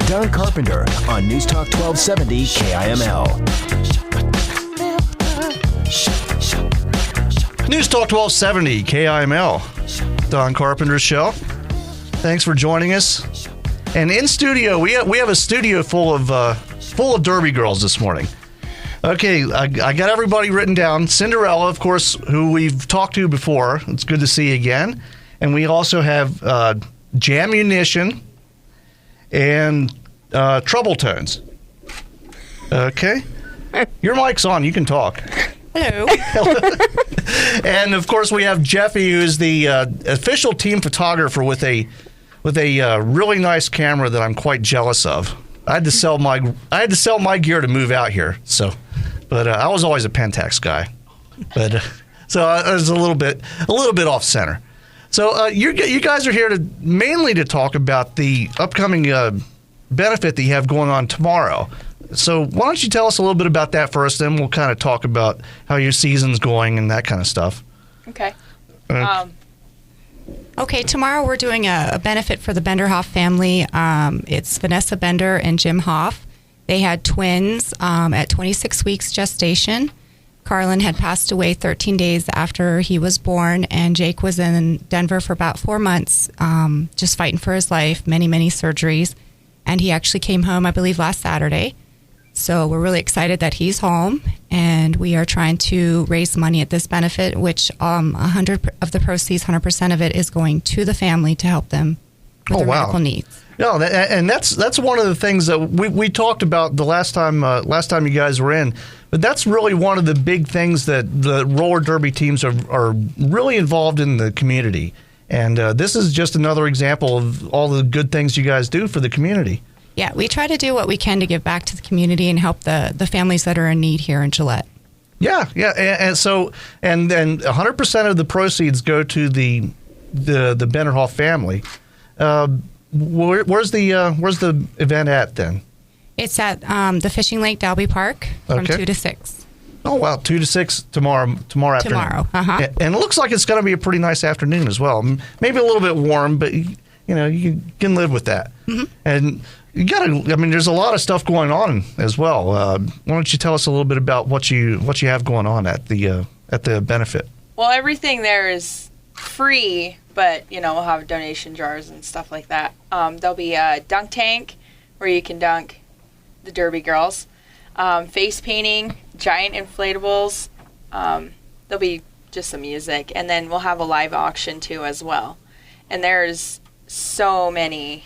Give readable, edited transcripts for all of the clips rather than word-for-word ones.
Don Carpenter on News Talk 1270 KIML. News Talk 1270 KIML. Don Carpenter Show. Thanks for joining us. And in studio, we have a studio full of Derby girls this morning. Okay, I got everybody written down. Cinderella, of course, who we've talked to before. It's good to see you again. And we also have Jam Munition and Trouble Tones. Okay. Your mic's on. You can talk. Hello. And, of course, we have Jeffy, who's the official team photographer with a really nice camera that I'm quite jealous of. I had to sell my gear to move out here. So, but I was always a Pentax guy. But so I was a little bit off center. So you guys are here mainly to talk about the upcoming benefit that you have going on tomorrow. So why don't you tell us a little bit about that first, then we'll kind of talk about how your season's going and that kind of stuff. Okay. Okay, tomorrow we're doing a benefit for the Bender-Hoff family. It's Vanessa Bender and Jim Hoff. They had twins at 26 weeks gestation. Carlin had passed away 13 days after he was born, and Jake was in Denver for about 4 months, just fighting for his life, many, many surgeries. And he actually came home, I believe, last Saturday. So we're really excited that he's home, and we are trying to raise money at this benefit, which 100 of the proceeds, 100% of it, is going to the family to help them with their medical needs. No, and that's one of the things that we talked about the last time you guys were in. But that's really one of the big things that the roller derby teams are really involved in the community. And this is just another example of all the good things you guys do for the community. Yeah, we try to do what we can to give back to the community and help the families that are in need here in Gillette. Yeah, and so then 100% of the proceeds go to the Bender-Hoff family. Where's the event at then? It's at the Fishing Lake Dalby Park from 2 to 6. Oh wow, 2 to 6 tomorrow afternoon. Tomorrow, uh-huh. And it looks like it's going to be a pretty nice afternoon as well. Maybe a little bit warm, but you can live with that. Mm-hmm. And there's a lot of stuff going on as well. Why don't you tell us a little bit about what you have going on at the benefit? Well, everything there is free, but we'll have donation jars and stuff like that. There'll be a dunk tank where you can dunk the Derby girls, face painting, giant inflatables. There'll be just some music, and then we'll have a live auction too as well. And there's so many.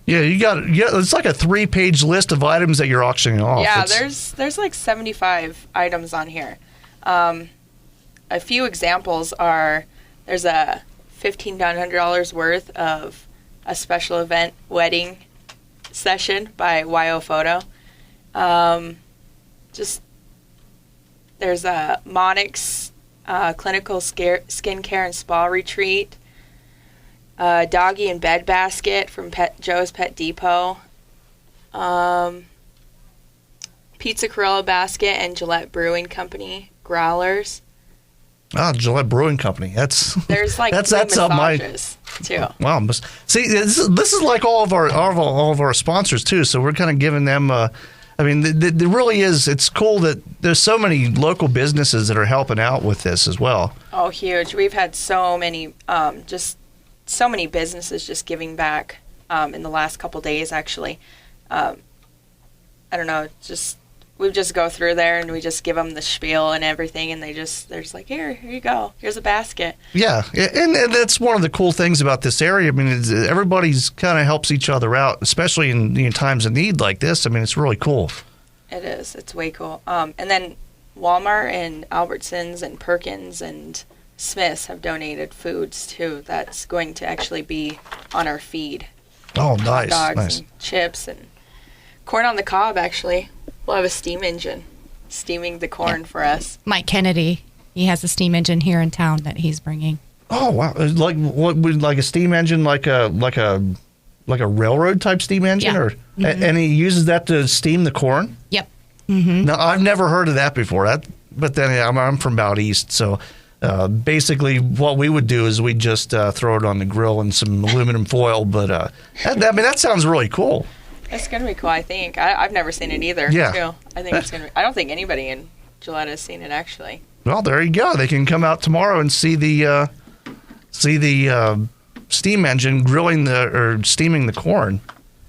It's like a 3-page list of items that you're auctioning off. Yeah, there's like 75 items on here. A few examples are there's a $1,500 worth of a special event wedding session by YO Photo. There's a Monix clinical skincare and spa retreat. Doggy and bed basket from Joe's Pet Depot. Pizza Corella basket and Gillette Brewing Company growlers. Gillette Brewing Company. There's like that's massages too. Wow. See, this is like all of our sponsors too. So we're kind of giving them. There really is. It's cool that there's so many local businesses that are helping out with this as well. Oh, huge! We've had so many, so many businesses just giving back in the last couple days. Actually, I don't know. We just go through there and we just give them the spiel and everything, and they're just like, here you go. Here's a basket. Yeah, and that's one of the cool things about this area. Everybody's kind of helps each other out, especially in times of need like this. It's really cool. It is. It's way cool. And then Walmart and Albertsons and Perkins and Smith's have donated foods too. That's going to actually be on our feed. Oh, nice. Hot dogs nice. And chips and corn on the cob, actually. We'll have a steam engine steaming the corn for us. Mike Kennedy, he has a steam engine here in town that he's bringing. Oh wow! Like a steam engine, like a railroad type steam engine, or and he uses that to steam the corn. Yep. Mm-hmm. Now I've never heard of that before. But then I'm from out east, so basically what we would do is we just throw it on the grill in some aluminum foil. But that sounds really cool. It's gonna be cool. I think I've never seen it either. Yeah. Too. I think it's gonna be. I don't think anybody in Gillette has seen it actually. Well, there you go. They can come out tomorrow and see the steam engine grilling steaming the corn.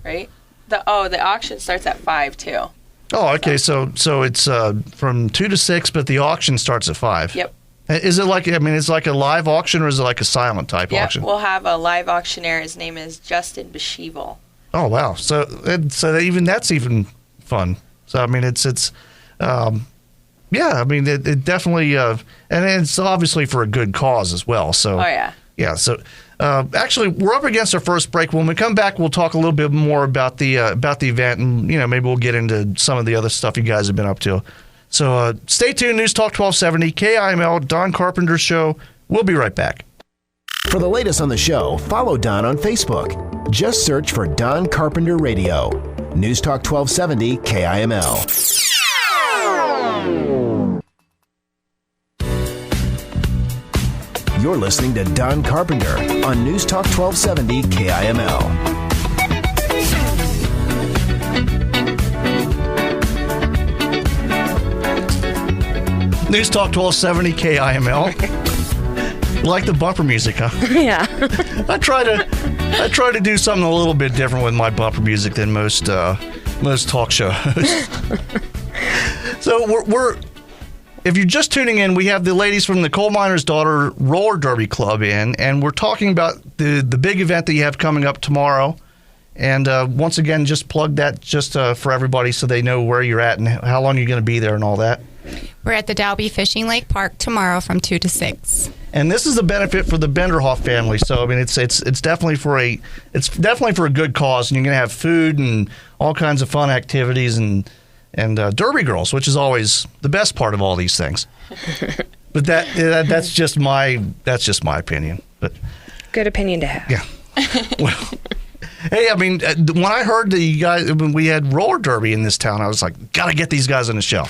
Right. The auction starts at 5 too. Oh, okay. So it's from 2 to 6, but the auction starts at 5. Yep. Is it like, it's like a live auction, or is it like a silent type auction? We'll have a live auctioneer. His name is Justin Beshevel. Oh, wow. So that's even fun. So, it definitely, and it's obviously for a good cause as well. So, oh, yeah. Yeah. So, actually, we're up against our first break. When we come back, we'll talk a little bit more about the event, and maybe we'll get into some of the other stuff you guys have been up to. So, stay tuned. News Talk 1270, KIML, Don Carpenter Show. We'll be right back. For the latest on the show, follow Don on Facebook. Just search for Don Carpenter Radio. News Talk 1270, KIML. You're listening to Don Carpenter on News Talk 1270 KIML. News Talk 1270 KIML. Like the bumper music, huh? Yeah. I try to do something a little bit different with my bumper music than most talk show hosts. So we're if you're just tuning in, we have the ladies from the Coal Miner's Daughter Roller Derby Club in, and we're talking about the big event that you have coming up tomorrow. And once again, just plug that just for everybody so they know where you're at and how long you're going to be there and all that. We're at the Dalby Fishing Lake Park tomorrow from 2 to 6. And this is a benefit for the Benderhoff family. So it's definitely for a good cause, and you're going to have food and all kinds of fun activities and Derby girls, which is always the best part of all these things. But that's just my opinion. But good opinion to have. Yeah. Well, hey, when I heard that you guys, when we had roller derby in this town, I was like, gotta get these guys on the show.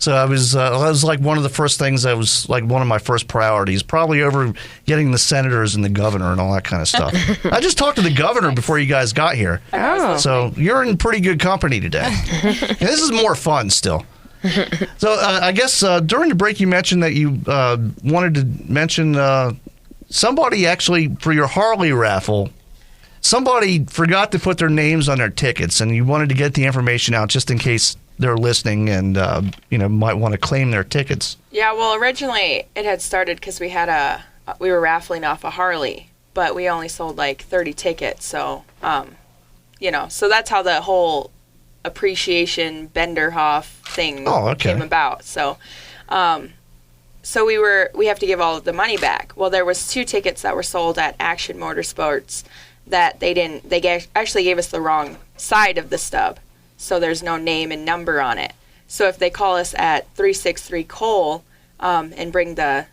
So that was like one of the first things that was like one of my first priorities, probably over getting the senators and the governor and all that kind of stuff. I just talked to the governor before you guys got here. Oh. So you're in pretty good company today. And this is more fun still. So I guess during the break you mentioned that you wanted to mention somebody actually for your Harley raffle. Somebody forgot to put their names on their tickets, and you wanted to get the information out just in case they're listening and might want to claim their tickets. Yeah, well, originally it had started because we were raffling off a Harley, but we only sold like 30 tickets. So, so that's how the whole appreciation Benderhoff thing came about. So, we have to give all of the money back. Well, there was 2 tickets that were sold at Action Motorsports that they actually gave us the wrong side of the stub. So there's no name and number on it. So if they call us at 363 Coal and bring the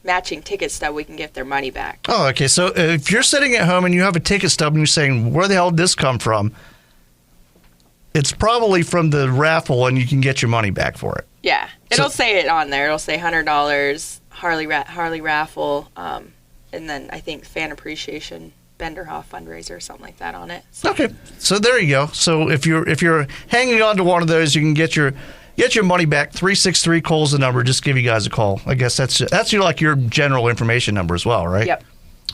matching ticket stub, we can get their money back. Oh, okay. So if you're sitting at home and you have a ticket stub and you're saying, where the hell did this come from? It's probably from the raffle and you can get your money back for it. Yeah. It'll say it on there. It'll say $100, Harley raffle, and then I think fan appreciation Benderhoff fundraiser or something like that on it. So. Okay, so there you go. So if you're hanging on to one of those, you can get your money back. 363 Coal's the number. Just give you guys a call. I guess that's your general information number as well, right? Yep.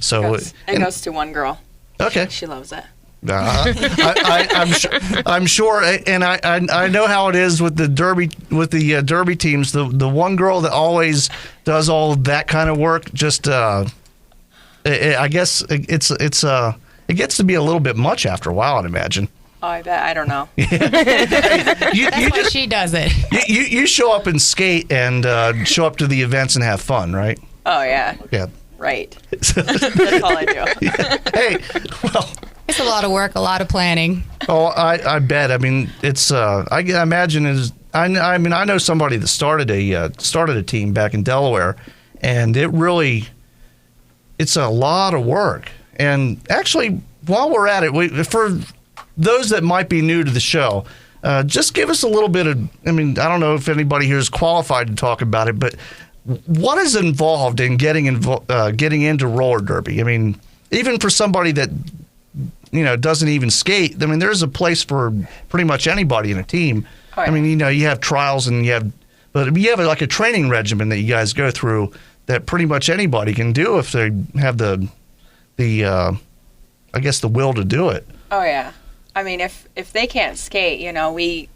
So it goes to one girl. Okay. She loves it. I'm sure, and I know how it is with the derby teams. The one girl that always does all that kind of work just. I guess it gets to be a little bit much after a while, I'd imagine. Oh, I bet. I don't know. That's why she does it. You show up and skate and show up to the events and have fun, right? Oh, yeah. Yeah. Right. That's all I do. Yeah. Hey, well. It's a lot of work, a lot of planning. Oh, I bet. It's I imagine I know somebody that started a team back in Delaware, and it's a lot of work. And actually, while we're at it, for those that might be new to the show, just give us a little bit of, I don't know if anybody here is qualified to talk about it, but what is involved in getting into roller derby? I mean, even for somebody that doesn't even skate, I mean, there's a place for pretty much anybody in a team. Oh, yeah. I mean, you have trials and you have like a training regimen that you guys go through that pretty much anybody can do if they have the I guess the will to do it. Oh yeah. I mean, if they can't skate, we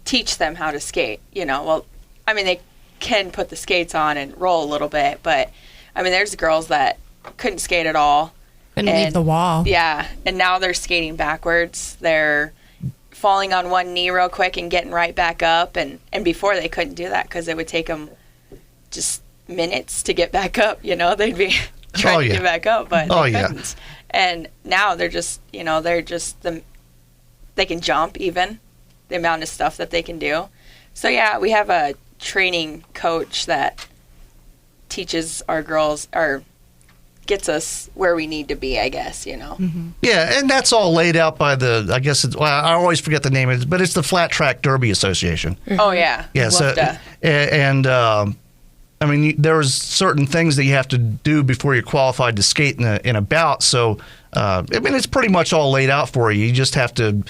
teach them how to skate. Well, I mean, they can put the skates on and roll a little bit, but I mean, there's girls that couldn't skate at all. Couldn't leave the wall. Yeah, and now they're skating backwards. They're falling on one knee real quick and getting right back up. And before they couldn't do that because it would take them just minutes to get back up. They'd be trying to get back up, but they couldn't. And now they're just, they can jump even, the amount of stuff that they can do. So yeah, we have a training coach that teaches our girls or gets us where we need to be, I guess, Mm-hmm. Yeah, and that's all laid out by I always forget the name of it, but it's the Flat Track Derby Association. Mm-hmm. Oh, yeah. Yeah, I mean, there's certain things that you have to do before you're qualified to skate in a bout. So, I mean, it's pretty much all laid out for you. You just have to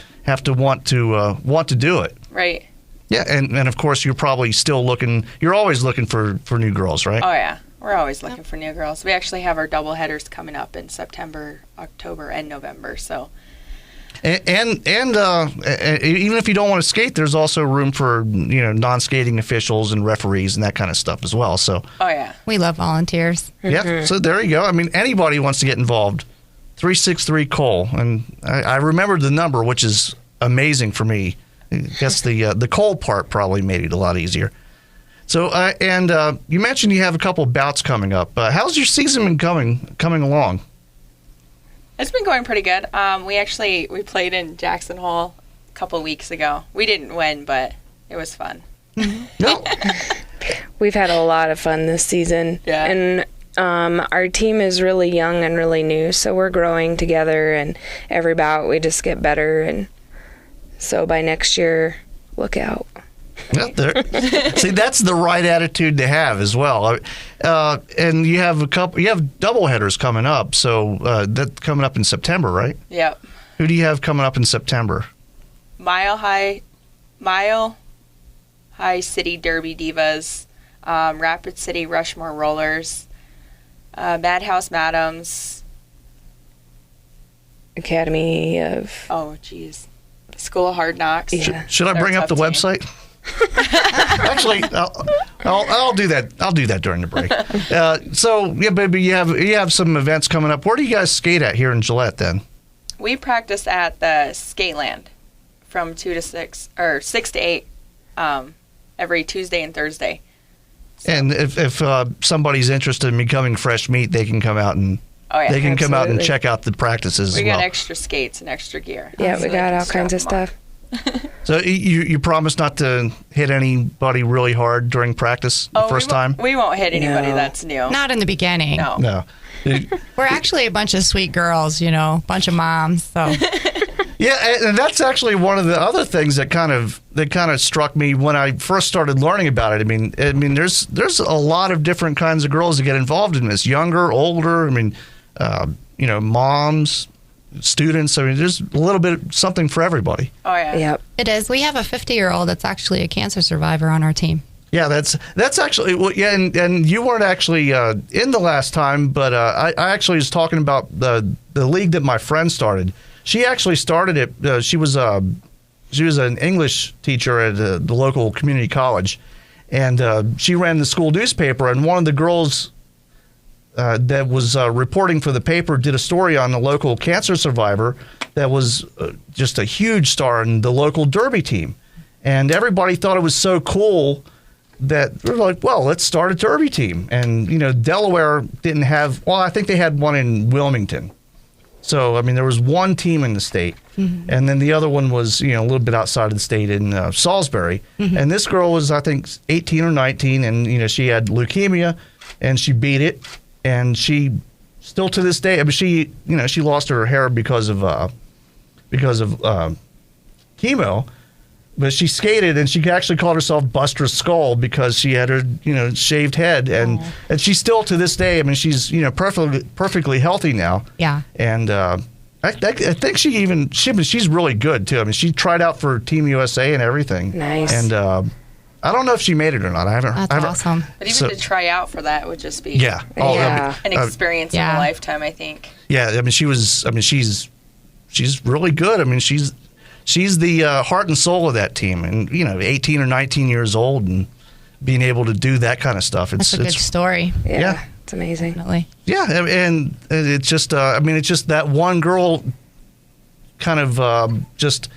want to do it. Right. Yeah, and of course, you're probably still looking. You're always looking for new girls, right? Oh yeah, we're always looking for new girls. We actually have our double headers coming up in September, October, and November. So. And even if you don't want to skate, there's also room for non-skating officials and referees and that kind of stuff as well. So. Oh yeah. We love volunteers. Yeah. So there you go. I mean, anybody wants to get involved. 363 Cole, and I remembered the number, which is amazing for me. I guess the Cole part probably made it a lot easier. So you mentioned you have a couple bouts coming up. How's your season been coming along? It's been going pretty good. We played in Jackson Hole a couple weeks ago. We didn't win, but it was fun. No. We've had a lot of fun this season. Yeah. And our team is really young and really new, so we're growing together, and every bout we just get better, and so by next year, look out. See, that's the right attitude to have as well. And you have double headers coming up, so that's coming up in September, right? Yep. Who do you have coming up in September? Mile High City Derby Divas, Rapid City Rushmore Rollers, Madhouse Madams, Academy of... Oh, geez. School of Hard Knocks. Yeah. Should I bring up the website? Actually, I'll do that. I'll do that during the break. So, yeah, baby, you have some events coming up. Where do you guys skate at here in Gillette then? We practice at the Skateland from 2 to 6, or 6 to 8, every Tuesday and Thursday. So. And if somebody's interested in becoming fresh meat, they can come out and they can come out and check out the practices as well. We got extra skates and extra gear. Yeah, we got all kinds of stuff. So you promise not to hit anybody really hard during practice the first time? We won't hit anybody that's new. Not in the beginning. No. We're actually a bunch of sweet girls, bunch of moms. So. Yeah, and that's actually one of the other things that kind of struck me when I first started learning about it. I mean, there's a lot of different kinds of girls that get involved in this. Younger, older. I mean, moms, students. I mean, there's a little bit something for everybody. Oh yeah. Yep. It is. We have a 50-year-old that's actually a cancer survivor on our team. Yeah, that's actually and you weren't actually in the last time, but I actually was talking about the league that my friend started. She actually started it. She was an English teacher at the local community college, and she ran the school newspaper. And one of the girls that was reporting for the paper did a story on the local cancer survivor that was just a huge star in the local derby team, and everybody thought it was so cool that we're like, well, let's start a derby team. And Delaware didn't have. Well, I think they had one in Wilmington. So, I mean, there was one team in the state, and then the other one was, a little bit outside of the state in Salisbury. Mm-hmm. And this girl was, I think, 18 or 19, and, she had leukemia, and she beat it. And she still to this day, I mean, she lost her hair because of chemo. but she skated, and she actually called herself Buster Skull because she had her, shaved head, and she's still to this day. I mean, she's perfectly healthy now. Yeah. And I think she's really good too. I mean, she tried out for Team USA and everything. Nice. And I don't know if she made it or not. That's awesome. But even to try out for that would just be an experience of a lifetime, I think. Yeah, I mean, she's really good. I mean, she's the heart and soul of that team, and 18 or 19 years old and being able to do that kind of stuff. That's a good story. Yeah, it's amazing. Definitely. Yeah, and it's just it's just that one girl kind of just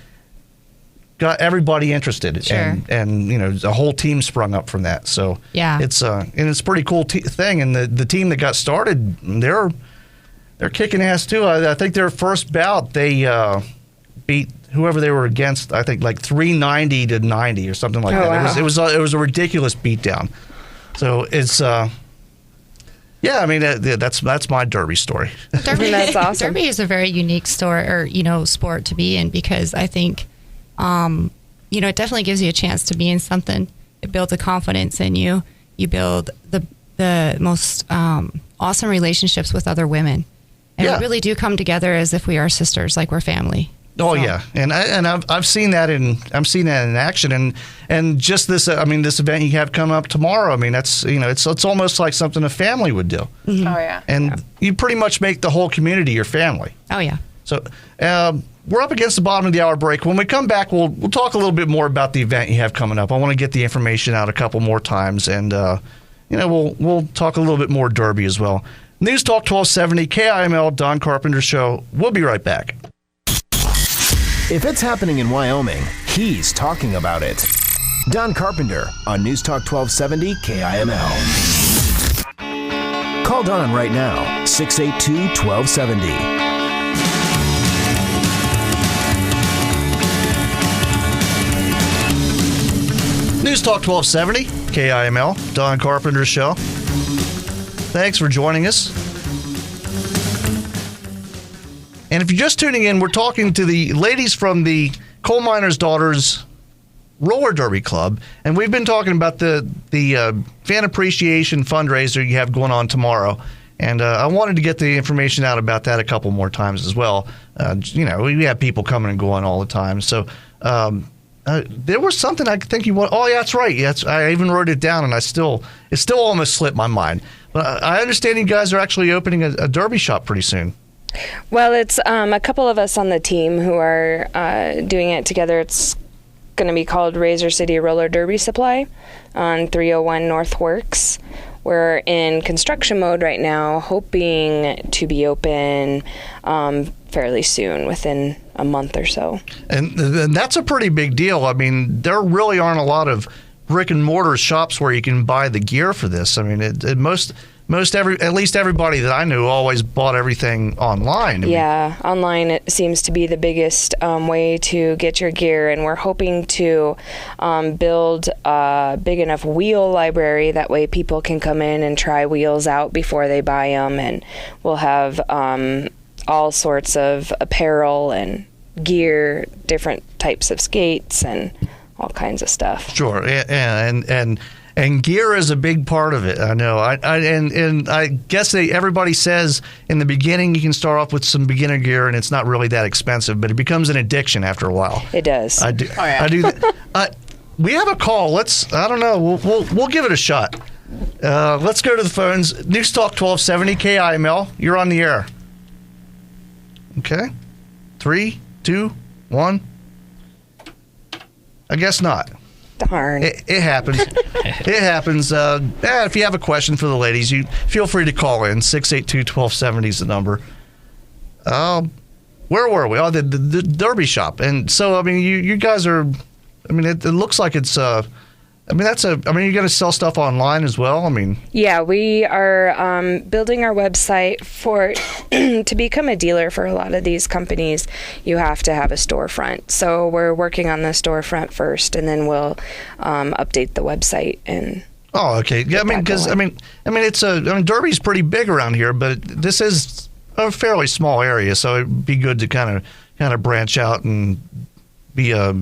got everybody interested, sure. and the whole team sprung up from that. So it's a pretty cool thing. And the team that got started, they're kicking ass too. I think their first bout they beat whoever they were against. I think like 390 to 90 or something like that. Wow. It was a ridiculous beatdown. So it's I mean that's my Derby story. Derby, that's awesome. Derby is a very unique story or sport to be in because I think it definitely gives you a chance to be in something. It builds a confidence in you. You build the most awesome relationships with other women, and we really do come together as if we are sisters, like we're family. Oh yeah, and I've seen that in action, and just this this event you have come up tomorrow. I mean that's it's almost like something a family would do. Mm-hmm. Oh yeah, and you pretty much make the whole community your family. Oh yeah. So we're up against the bottom of the hour break. When we come back, we'll talk a little bit more about the event you have coming up. I want to get the information out a couple more times, and we'll talk a little bit more Derby as well. News Talk 1270 KIML Don Carpenter Show. We'll be right back. If it's happening in Wyoming, he's talking about it. Don Carpenter on News Talk 1270 KIML. Call Don right now, 682-1270. News Talk 1270, KIML, Don Carpenter Show. Thanks for joining us. And if you're just tuning in, we're talking to the ladies from the Coal Miners' Daughters Roller Derby Club, and we've been talking about the fan appreciation fundraiser you have going on tomorrow. And I wanted to get the information out about that a couple more times as well. We have people coming and going all the time. So there was something I think you want. Oh, yeah, that's right. Yeah, I even wrote it down, and it still almost slipped my mind. But I understand you guys are actually opening a derby shop pretty soon. Well, it's a couple of us on the team who are doing it together. It's going to be called Razor City Roller Derby Supply on 301 North Works. We're in construction mode right now, hoping to be open fairly soon, within a month or so. And that's a pretty big deal. I mean, there really aren't a lot of brick and mortar shops where you can buy the gear for this. I mean, at least everybody that I knew always bought everything online. Online it seems to be the biggest way to get your gear, and we're hoping to build a big enough wheel library that way people can come in and try wheels out before they buy them, and we'll have all sorts of apparel and gear, different types of skates, and all kinds of stuff. Sure, and gear is a big part of it. I know. I guess everybody says in the beginning you can start off with some beginner gear and it's not really that expensive, but it becomes an addiction after a while. It does. I do. Oh, yeah. I do. We have a call. I don't know. We'll give it a shot. Let's go to the phones. News Talk 1270 KIML. You're on the air. Okay. 3, 2, 1. I guess not. Darn. It happens. It happens. If you have a question for the ladies, you feel free to call in. 682-1270 is the number. Where were we? Oh, the Derby shop. And so, I mean, you guys are, I mean, it looks like it's, you're going to sell stuff online as well? I mean. Yeah, we are building our website for, to become a dealer for a lot of these companies, you have to have a storefront. So we're working on the storefront first, and then we'll update the website and. Oh, okay. Yeah, because Derby's pretty big around here, but this is a fairly small area, so it'd be good to kind of branch out and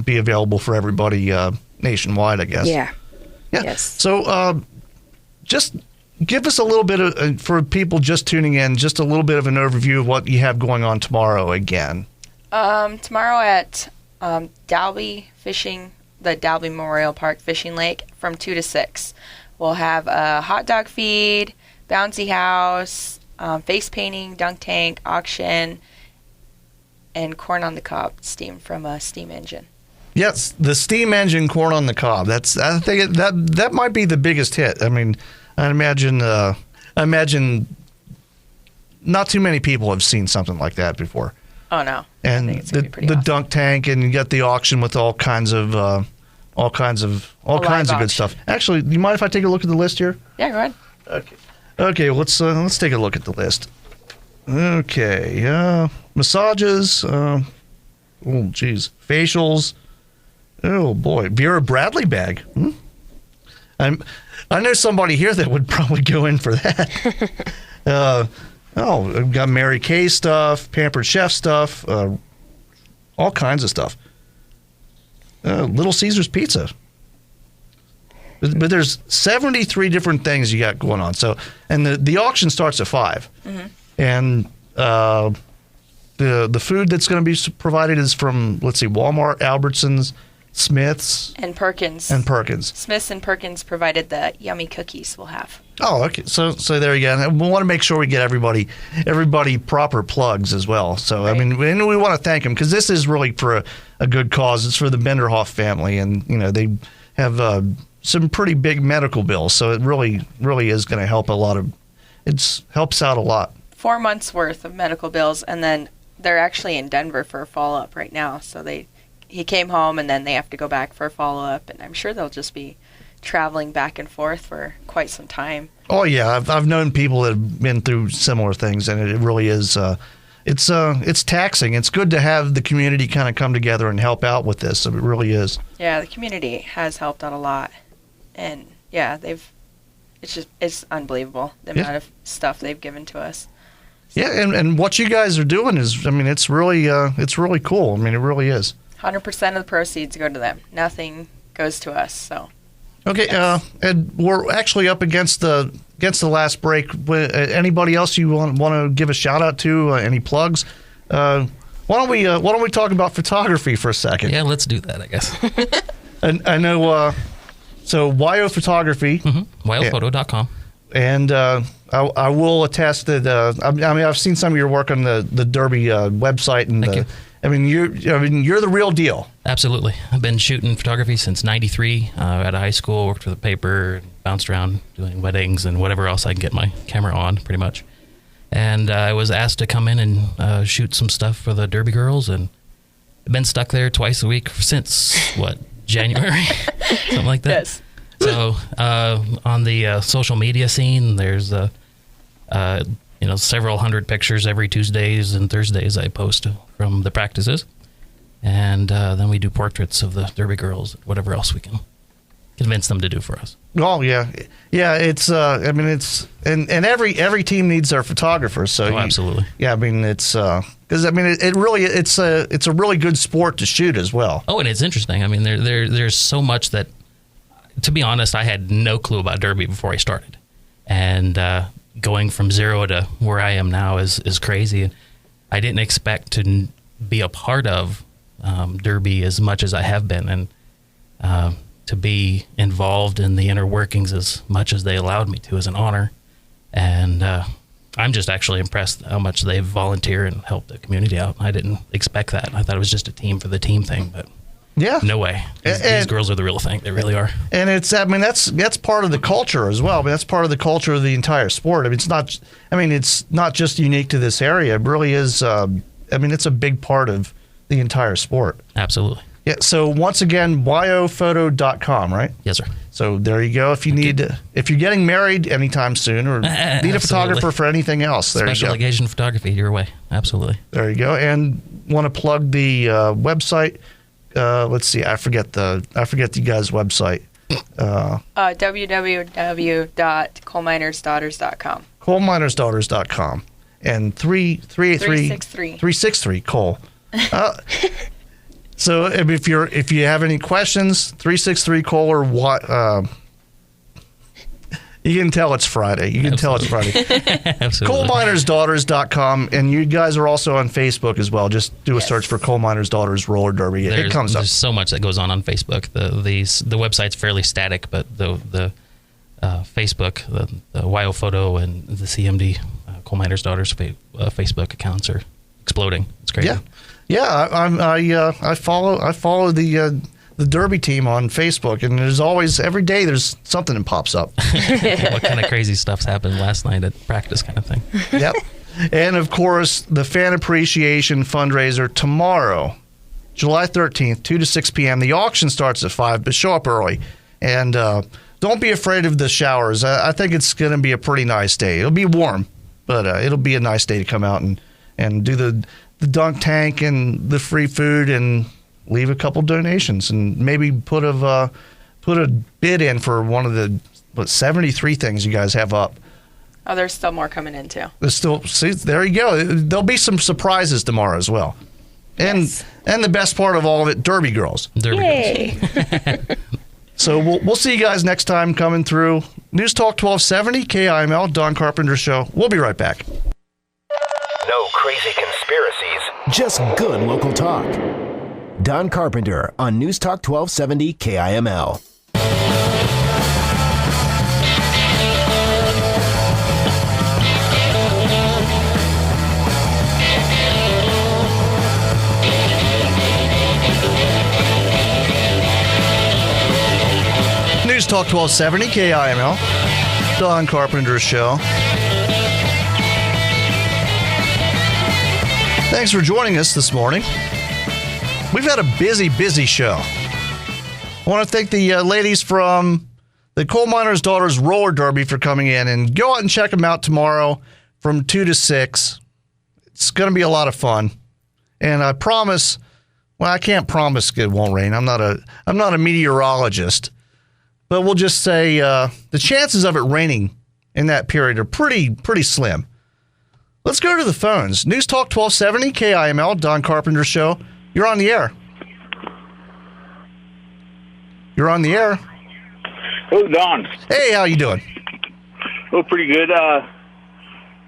be available for everybody nationwide, I guess. Yeah. Yeah. Yes. So just give us a little bit of, for people just tuning in, just a little bit of an overview of what you have going on tomorrow again. Tomorrow at Dalby Fishing, the Dalby Memorial Park Fishing Lake from 2 to 6. We'll have a hot dog feed, bouncy house, face painting, dunk tank, auction, and corn on the cob, steam from a steam engine. Yes, the steam engine corn on the cob. I think that might be the biggest hit. I mean, I imagine not too many people have seen something like that before. Oh no! And I think it's gonna be pretty the awesome. dunk tank, and you got the auction with all kinds of good auction. stuff. Actually, do you mind if I take a look at the list here? Yeah, go ahead. Okay. Well, let's take a look at the list. Okay. Massages. Oh, geez. Facials. Oh boy, Vera Bradley bag. I know somebody here that would probably go in for that. I've got Mary Kay stuff, Pampered Chef stuff, all kinds of stuff. Little Caesars Pizza. But there's 73 different things you got going on. So, and the auction starts at 5, and the food that's going to be provided is from, let's see, Walmart, Albertsons, Smith's, And Perkins. Smith's and Perkins provided the yummy cookies we'll have. Oh, okay. So there you go. And we want to make sure we get everybody proper plugs as well. So Right. I mean, and we want to thank them because this is really for a good cause. It's for the Benderhoff family, and they have some pretty big medical bills. So it really is going to help helps out a lot. 4 months worth of medical bills, and then they're actually in Denver for a follow-up right now. So he came home, and then they have to go back for a follow-up, and I'm sure they'll just be traveling back and forth for quite some time. Oh yeah, I've known people that have been through similar things, and it really is. It's taxing. It's good to have the community kind of come together and help out with this. It really is. Yeah, the community has helped out a lot, and yeah, it's unbelievable the amount of stuff they've given to us. Yeah, and what you guys are doing is, I mean, it's really cool. I mean, it really is. 100% of the proceeds go to them. Nothing goes to us. So. Okay, Yes. and we're actually up against the last break. Anybody else you want to give a shout out to? Any plugs? Why don't we talk about photography for a second? Yeah, let's do that, I guess. And I know. So YO Photography, YOphoto.com. and I will attest that. I mean, I've seen some of your work on the Derby website, and Thank you. I mean, you're the real deal. Absolutely. I've been shooting photography since '93. Out of high school, worked for the paper, bounced around doing weddings and whatever else I can get my camera on, pretty much. And I was asked to come in and shoot some stuff for the Derby girls, and I've been stuck there twice a week since, January? Something like that. Yes. So on the social media scene, there's several hundred pictures every Tuesdays and Thursdays I post from the practices, and then we do portraits of the Derby girls, whatever else we can convince them to do for us. Oh yeah. It's I mean, it's and every team needs their photographers. So Absolutely. Yeah, I mean, it's because I mean it really it's a really good sport to shoot as well. Oh, and it's interesting. I mean, there's so much that, to be honest, I had no clue about Derby before I started, and going from zero to where I am now is crazy. And I didn't expect to be a part of Derby as much as I have been, and to be involved in the inner workings as much as they allowed me to is an honor. And I'm just actually impressed how much they volunteer and help the community out. I didn't expect that. I thought it was just a team for the team thing, but Yeah. no way. These girls are the real thing. They really are. And it's, I mean, that's part of the culture as well. I mean, that's part of the culture of the entire sport. I mean, it's not just unique to this area. It really is. I mean, it's a big part of the entire sport. Absolutely. Yeah. So once again, YOphoto.com, right? Yes, sir. So there you go. If you're getting married anytime soon, or need a Absolutely. photographer for anything else, there Special you go. occasion photography your way. Absolutely. There you go. And want to plug the website. Let's see. I forget the guy's website. www.coalminersdaughters.com. So if you have any questions, 363-COLER, you can tell it's Friday. You can tell it's Friday. CoalminersDaughters.com, and you guys are also on Facebook as well. Just do a search for Coal Miners Daughters Roller Derby. It comes up. There's so much that goes on Facebook. The website's fairly static, but the Facebook, the YO Photo, and the CMD Coal Miners Daughters Facebook accounts are exploding. It's crazy. I follow the Derby team on Facebook, and there's always, every day there's something that pops up. What kind of crazy stuff's happened last night at practice, kind of thing. Yep. And of course, the fan appreciation fundraiser tomorrow, July 13th, 2 to 6 p.m. The auction starts at 5, but show up early. And don't be afraid of the showers. I think it's going to be a pretty nice day. It'll be warm, but it'll be a nice day to come out and do the dunk tank and the free food and leave a couple donations and maybe put a bid in for one of the 73 things you guys have up. Oh, there's still more coming in too. There's still, see, there you go. There'll be some surprises tomorrow as well. And the best part of all of it, Derby Girls. Yay. So we'll see you guys next time coming through News Talk 1270 KIML, Don Carpenter Show. We'll be right back. No crazy conspiracies, just good local talk. Don Carpenter on News Talk 1270 KIML. News Talk 1270 KIML, Don Carpenter Show. Thanks for joining us this morning. We've had a busy show. I want to thank the ladies from the Coal Miners Daughters Roller Derby for coming in, and go out and check them out tomorrow from 2 to 6. It's going to be a lot of fun. And I promise, well, I can't promise it won't rain. I'm not a meteorologist, but we'll just say the chances of it raining in that period are pretty slim. Let's go to the phones. News Talk 1270 KIML, Don Carpenter Show. You're on the air. You're on the air. Oh, Don. Hey, how you doing? Oh, pretty good.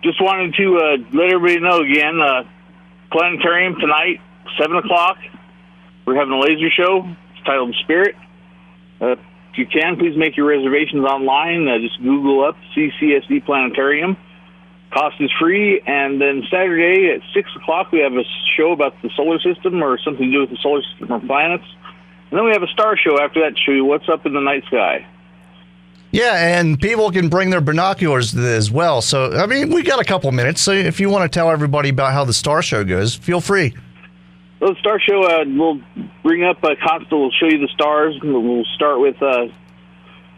Just wanted to let everybody know again, planetarium tonight, 7 o'clock. We're having a laser show. It's titled Spirit. If you can, please make your reservations online. Just Google up CCSD Planetarium. Cost is free. And then Saturday at 6 o'clock, we have a show about the solar system or something to do with the solar system or planets. And then we have a star show after that to show you what's up in the night sky. Yeah, and people can bring their binoculars as well. So, I mean, we got a couple minutes. So if you want to tell everybody about how the star show goes, feel free. Well, the star show, we'll bring up a constant. We'll show you the stars. We'll start with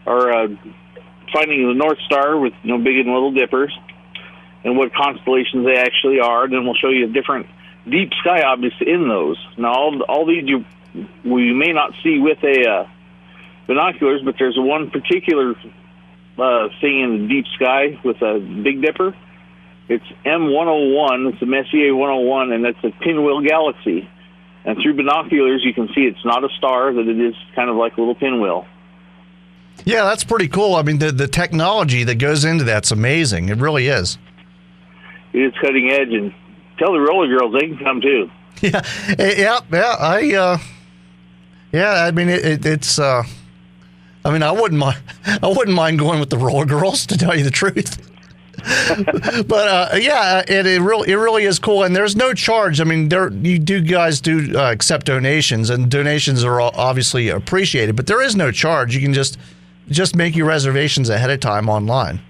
our finding the North Star with Big and Little Dippers and what constellations they actually are. Then we'll show you different deep sky objects in those. Now, all these we may not see with a binoculars, but there's one particular thing in the deep sky with a Big Dipper. It's M101. It's the Messier 101, and that's a pinwheel galaxy. And through binoculars, you can see it's not a star, that it is kind of like a little pinwheel. Yeah, that's pretty cool. I mean, the technology that goes into that's amazing. It really is. It is cutting edge, and tell the roller girls they can come too. Yeah. I mean, it's. I mean, I wouldn't mind going with the roller girls, to tell you the truth. But it really is cool, and there's no charge. I mean, guys do accept donations, and donations are obviously appreciated. But there is no charge. You can just make your reservations ahead of time online.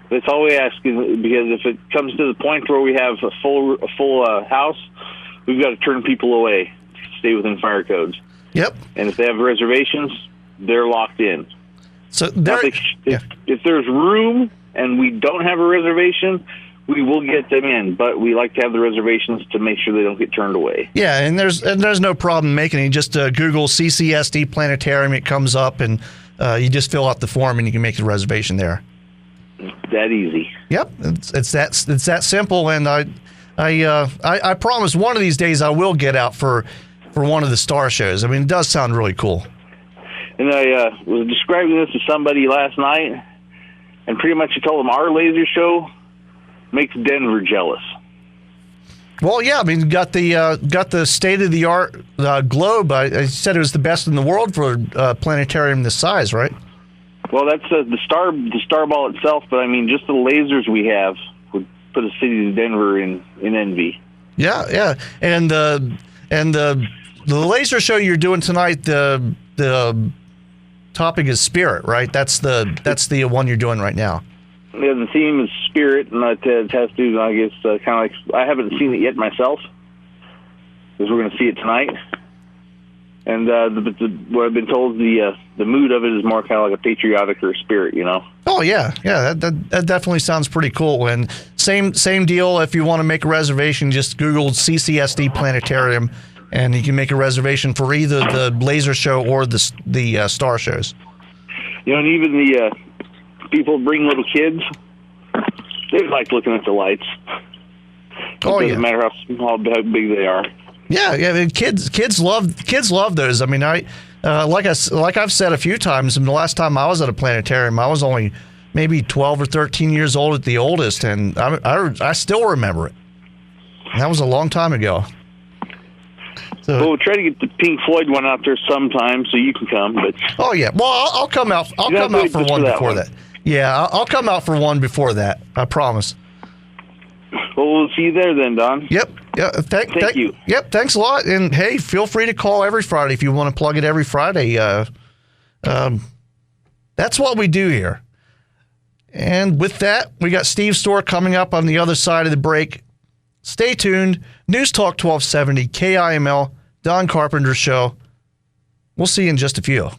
That's all we ask, because if it comes to the point where we have a full house, we've got to turn people away to stay within fire codes. Yep. And if they have reservations, they're locked in. So if there's room and we don't have a reservation, we will get them in, but we like to have the reservations to make sure they don't get turned away. Yeah, and there's no problem making it. Just Google CCSD Planetarium, it comes up, and you just fill out the form and you can make the reservation there. That easy. Yep, it's that simple, and I promise one of these days I will get out for for one of the star shows. I mean, it does sound really cool. And I was describing this to somebody last night, and pretty much I told them our laser show makes Denver jealous. Well, yeah, I mean, you got the state-of-the-art globe. I said it was the best in the world for a planetarium this size, right? Well, that's the star ball itself, but I mean, just the lasers we have would put a city of Denver in envy. Yeah, and the laser show you're doing tonight, the topic is spirit, right? That's the one you're doing right now. Yeah, the theme is spirit, and it has to, I guess, kind of like, I haven't seen it yet myself, because we're going to see it tonight. And what I've been told, the mood of it is more kind of like a patriotic or spirit, you know. Oh yeah, that definitely sounds pretty cool. And same deal. If you want to make a reservation, just Google CCSD Planetarium, and you can make a reservation for either the laser show or the star shows. You know, and even the people bring little kids. They like looking at the lights. Oh yeah. It doesn't matter how big they are. Yeah. I mean, kids love those. I mean, like I've said a few times, and the last time I was at a planetarium, I was only maybe 12 or 13 years old at the oldest, and I still remember it. And that was a long time ago. So, well, we'll try to get the Pink Floyd one out there sometime, so you can come. But oh yeah, well I'll come out. I'll come out for one before that. Yeah, I'll come out for one before that. I promise. Well, we'll see you there then, Don. Yep. Yeah. Thank you. Yep. Thanks a lot. And hey, feel free to call every Friday if you want to plug it every Friday. That's what we do here. And with that, we got Steve Storr coming up on the other side of the break. Stay tuned. News Talk 1270, KIML, Don Carpenter Show. We'll see you in just a few.